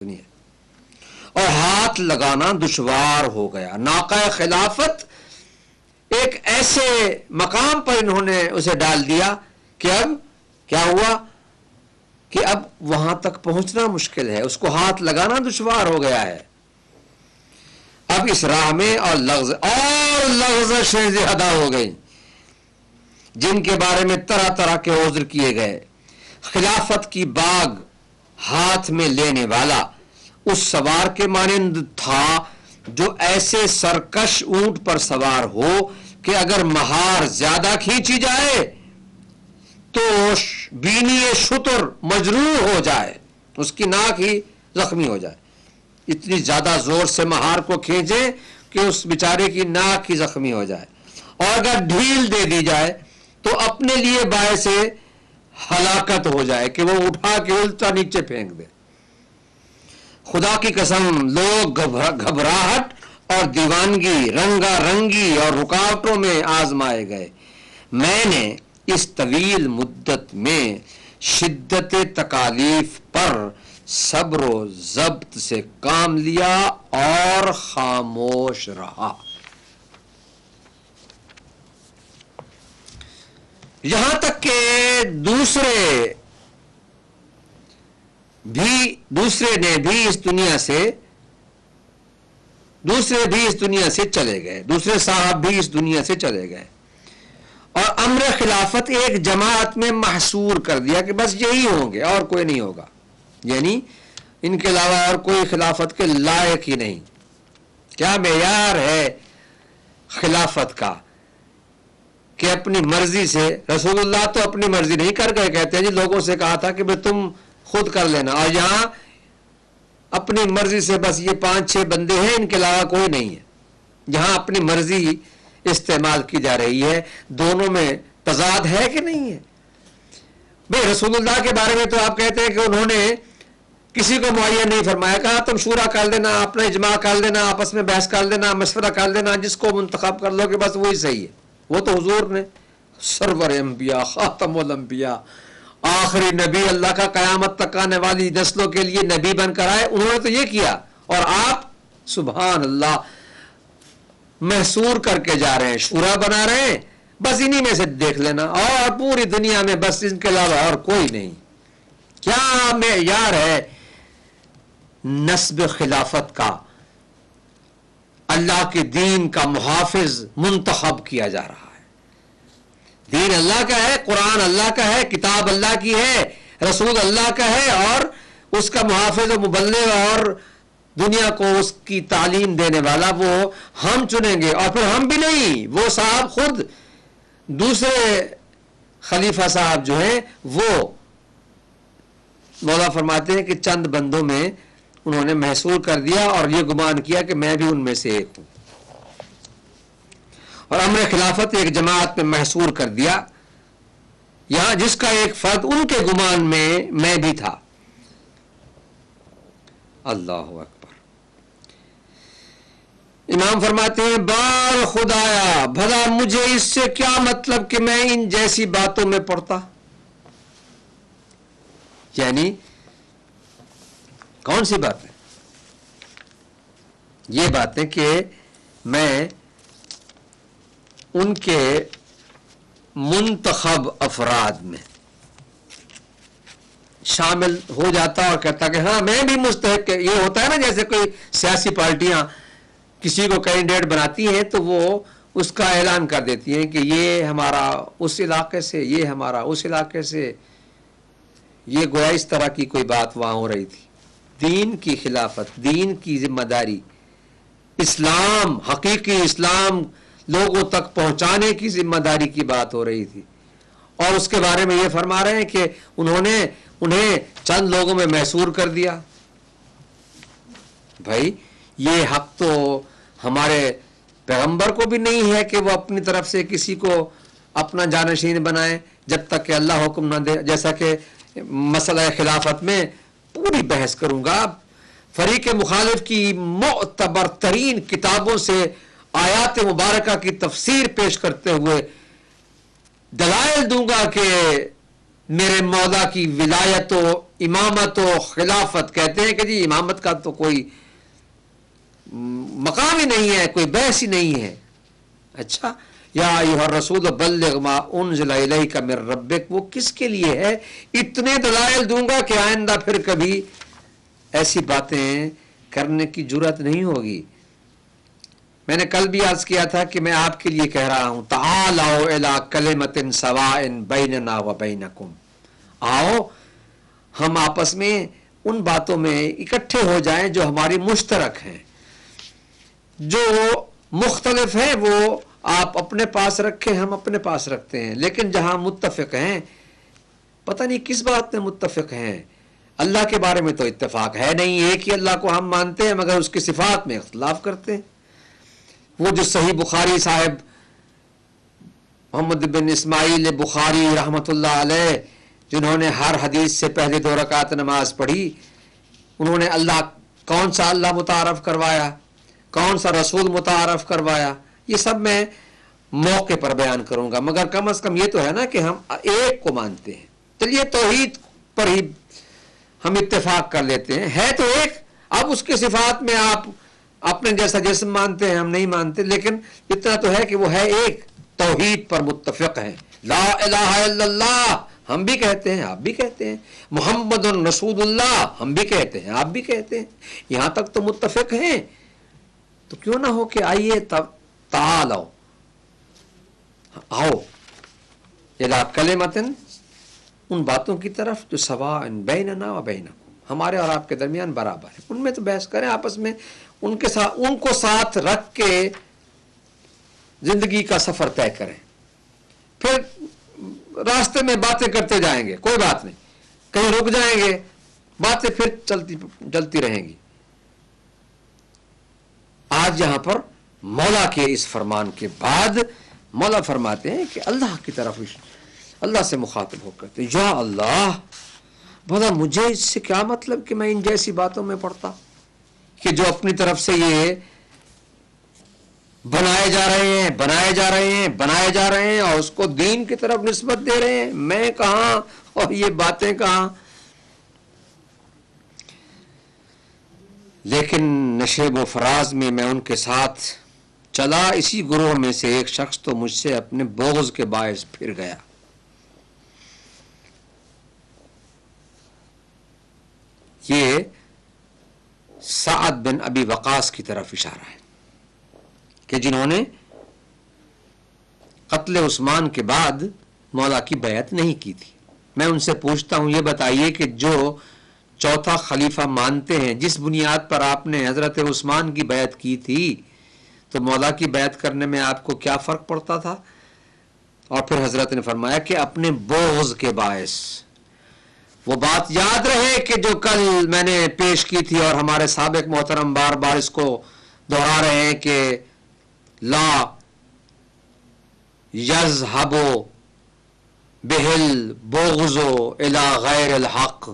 اور ہاتھ لگانا دشوار ہو گیا. ناقہ خلافت ایک ایسے مقام پر انہوں نے اسے ڈال دیا کہ اب کیا ہوا کہ اب وہاں تک پہنچنا مشکل ہے, اس کو ہاتھ لگانا دشوار ہو گیا ہے. اب اس راہ میں اور لغزشیں زیادہ ہو گئی جن کے بارے میں طرح طرح کے عذر کیے گئے. خلافت کی باغ ہاتھ میں لینے والا اس سوار کے مانند تھا جو ایسے سرکش اونٹ پر سوار ہو کہ اگر مہار زیادہ کھینچی جائے تو بینی شتر مجروح ہو جائے, اس کی ناک ہی زخمی ہو جائے. اتنی زیادہ زور سے مہار کو کھینچے کہ اس بیچارے کی ناک ہی زخمی ہو جائے, اور اگر ڈھیل دے دی جائے تو اپنے لیے باعث ہلاکت ہو جائے کہ وہ اٹھا کے الٹا نیچے پھینک دے. خدا کی قسم لوگ گھبراہٹ اور دیوانگی, رنگا رنگی اور رکاوٹوں میں آزمائے گئے. میں نے اس طویل مدت میں شدت تکالیف پر صبر و ضبط سے کام لیا اور خاموش رہا. یہاں تک کہ دوسرے نے بھی اس دنیا سے چلے گئے, دوسرے صاحب بھی اس دنیا سے چلے گئے, اور امر خلافت ایک جماعت میں محصور کر دیا کہ بس یہی ہوں گے اور کوئی نہیں ہوگا, یعنی ان کے علاوہ اور کوئی خلافت کے لائق ہی نہیں. کیا معیار ہے خلافت کا کہ اپنی مرضی سے, رسول اللہ تو اپنی مرضی نہیں کر گئے, کہتے ہیں جی لوگوں سے کہا تھا کہ تم خود کر لینا, اور یہاں اپنی مرضی سے بس یہ 5-6 بندے ہیں, ان کے علاوہ کوئی نہیں ہے. یہاں اپنی مرضی استعمال کی جا رہی ہے. دونوں میں تضاد ہے کہ نہیں ہے؟ بھئی رسول اللہ کے بارے میں تو آپ کہتے ہیں کہ انہوں نے کسی کو معین نہیں فرمایا, کہا تم شورا کر لینا, اپنا اجماع کر لینا, آپس میں بحث کر لینا, مشورہ کر لینا, جس کو منتخب کر لو کہ بس وہی صحیح ہے. وہ تو حضور نے سرور انبیاء, خاتم الانبیاء, آخری نبی, اللہ کا قیامت تک آنے والی نسلوں کے لیے نبی بن کر آئے, انہوں نے تو یہ کیا, اور آپ سبحان اللہ محصور کر کے جا رہے ہیں, شورا بنا رہے ہیں, بس انہی میں سے دیکھ لینا, اور پوری دنیا میں بس ان کے علاوہ اور کوئی نہیں. کیا معیار ہے نسب خلافت کا؟ اللہ کے دین کا محافظ منتخب کیا جا رہا ہے. دین اللہ کا ہے, قرآن اللہ کا ہے, کتاب اللہ کی ہے, رسول اللہ کا ہے, اور اس کا محافظ و مبلغ اور دنیا کو اس کی تعلیم دینے والا وہ ہم چنیں گے. اور پھر ہم بھی نہیں, وہ صاحب خود دوسرے خلیفہ صاحب جو ہیں وہ مولا فرماتے ہیں کہ چند بندوں میں انہوں نے محصور کر دیا اور یہ گمان کیا کہ میں بھی ان میں سے ایک ہوں, اور امر خلافت ایک جماعت میں محصور کر دیا, یہاں جس کا ایک فرد ان کے گمان میں بھی تھا. اللہ اکبر. امام فرماتے ہیں بار خدایا بھلا مجھے اس سے کیا مطلب کہ میں ان جیسی باتوں میں پڑتا. یعنی کون سی بات ہے یہ باتیں کہ میں ان کے منتخب افراد میں شامل ہو جاتا اور کہتا کہ ہاں میں بھی مستحق. یہ ہوتا ہے نا جیسے کوئی سیاسی پارٹیاں کسی کو کینڈیڈیٹ بناتی ہیں تو وہ اس کا اعلان کر دیتی ہیں کہ یہ ہمارا اس علاقے سے, یہ ہمارا اس علاقے سے. یہ گویا اس طرح کی کوئی بات وہاں ہو رہی تھی. دین کی خلافت, دین کی ذمہ داری, اسلام, حقیقی اسلام لوگوں تک پہنچانے کی ذمہ داری کی بات ہو رہی تھی. اور اس کے بارے میں یہ فرما رہے ہیں کہ انہوں نے انہیں چند لوگوں میں محصور کر دیا. بھائی یہ حق تو ہمارے پیغمبر کو بھی نہیں ہے کہ وہ اپنی طرف سے کسی کو اپنا جانشین بنائے جب تک کہ اللہ حکم نہ دے. جیسا کہ مسئلہ خلافت میں پوری بحث کروں گا, فریق مخالف کی معتبر ترین کتابوں سے آیات مبارکہ کی تفسیر پیش کرتے ہوئے دلائل دوں گا کہ میرے مولا کی ولایت و امامت و خلافت کہتے ہیں کہ جی امامت کا تو کوئی مقام ہی نہیں ہے، کوئی بحث ہی نہیں ہے. اچھا، یا ایھا الرسول بلغ ما انزل الیک من ربک، وہ کس کے لیے ہے؟ اتنے دلائل دوں گا کہ آئندہ پھر کبھی ایسی باتیں کرنے کی جرات نہیں ہوگی. میں نے کل بھی عرض کیا تھا کہ میں آپ کے لیے کہہ رہا ہوں تعالوا الی کلمۃ سواء بیننا و بینکم، آؤ ہم آپس میں ان باتوں میں اکٹھے ہو جائیں جو ہماری مشترک ہیں. جو مختلف ہیں وہ آپ اپنے پاس رکھیں، ہم اپنے پاس رکھتے ہیں، لیکن جہاں متفق ہیں پتہ نہیں کس بات میں متفق ہیں. اللہ کے بارے میں تو اتفاق ہے نہیں، ایک ہی اللہ کو ہم مانتے ہیں مگر اس کی صفات میں اختلاف کرتے ہیں. وہ جو صحیح بخاری صاحب محمد بن اسماعیل بخاری رحمۃ اللہ علیہ، جنہوں نے ہر حدیث سے پہلے 2 رکعت نماز پڑھی، انہوں نے اللہ، کون سا اللہ متعارف کروایا، کون سا رسول متعارف کروایا، یہ سب میں موقع پر بیان کروں گا، مگر کم از کم یہ تو ہے نا کہ ہم ایک کو مانتے ہیں. چلیے توحید پر ہی ہم اتفاق کر لیتے ہیں، ہے تو ایک. اب اس کے صفات میں آپ اپنے جیسا جسم مانتے ہیں، ہم نہیں مانتے، لیکن اتنا تو ہے کہ وہ ہے ایک. توحید پر متفق ہیں. لا الہ الا اللہ ہم بھی کہتے ہیں، آپ بھی کہتے ہیں. محمد رسول اللہ ہم بھی کہتے ہیں، آپ بھی کہتے ہیں. یہاں تک تو متفق ہیں، تو کیوں نہ ہو کہ آئیے تب تعالوا، آؤ الی کلمۃ، ان باتوں کی طرف جو سواء بیننا و بینکم، ہمارے اور آپ کے درمیان برابر ہے. ان میں تو بحث کریں آپس میں، ان کے ساتھ، ان کو ساتھ رکھ کے زندگی کا سفر طے کریں. پھر راستے میں باتیں کرتے جائیں گے، کوئی بات نہیں، کہیں رک جائیں گے، باتیں پھر چلتی رہیں گی. آج یہاں پر مولا کے اس فرمان کے بعد مولا فرماتے ہیں کہ اللہ کی طرف، اللہ سے مخاطب ہو کرتے، یا اللہ، بھلا مجھے اس سے کیا مطلب کہ میں ان جیسی باتوں میں پڑتا کہ جو اپنی طرف سے یہ بنائے جا رہے ہیں اور اس کو دین کی طرف نسبت دے رہے ہیں. میں کہاں اور یہ باتیں کہاں. لیکن نشیب و فراز میں میں ان کے ساتھ چلا، اسی گروہ میں سے ایک شخص تو مجھ سے اپنے بغض کے باعث پھر گیا. یہ سعد بن ابی وقاص کی طرف اشارہ ہے کہ جنہوں نے قتل عثمان کے بعد مولا کی بیعت نہیں کی تھی. میں ان سے پوچھتا ہوں، یہ بتائیے کہ جو چوتھا خلیفہ مانتے ہیں، جس بنیاد پر آپ نے حضرت عثمان کی بیعت کی تھی، تو مولا کی بیعت کرنے میں آپ کو کیا فرق پڑتا تھا؟ اور پھر حضرت نے فرمایا کہ اپنے بغض کے باعث. وہ بات یاد رہے کہ جو کل میں نے پیش کی تھی اور ہمارے سابق محترم بار بار اس کو دہرا رہے ہیں کہ لا یذهب بہل بغض الی غیر الحق،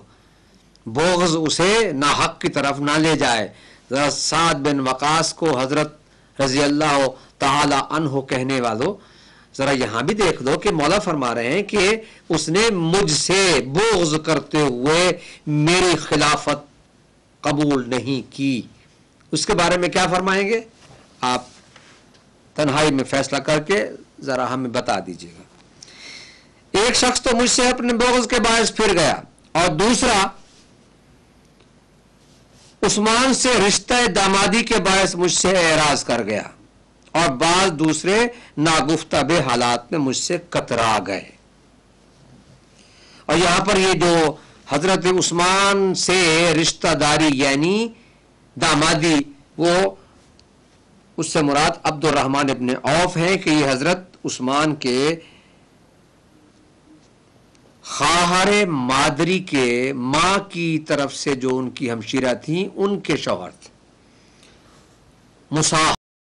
بغض اسے ناحق کی طرف نہ لے جائے. ذرا سعد بن وقاص کو حضرت رضی اللہ تعالی عنہ کہنے والوں، ذرا یہاں بھی دیکھ لو کہ مولا فرما رہے ہیں کہ اس نے مجھ سے بغض کرتے ہوئے میری خلافت قبول نہیں کی. اس کے بارے میں کیا فرمائیں گے آپ تنہائی میں فیصلہ کر کے ذرا ہمیں بتا دیجیے گا. ایک شخص تو مجھ سے اپنے بغض کے باعث پھر گیا، اور دوسرا عثمان سے رشتہ دامادی کے باعث مجھ سے اعراض کر گیا، اور بعض دوسرے ناگفتہ حالات میں مجھ سے کترا گئے. اور یہاں پر یہ جو حضرت عثمان سے رشتہ داری یعنی دامادی، وہ اس سے مراد عبد الرحمن ابن عوف ہیں کہ یہ حضرت عثمان کے خواہر مادری کے ماں کی طرف سے جو ان کی ہمشیرہ تھیں، ان کے شوہر تھے.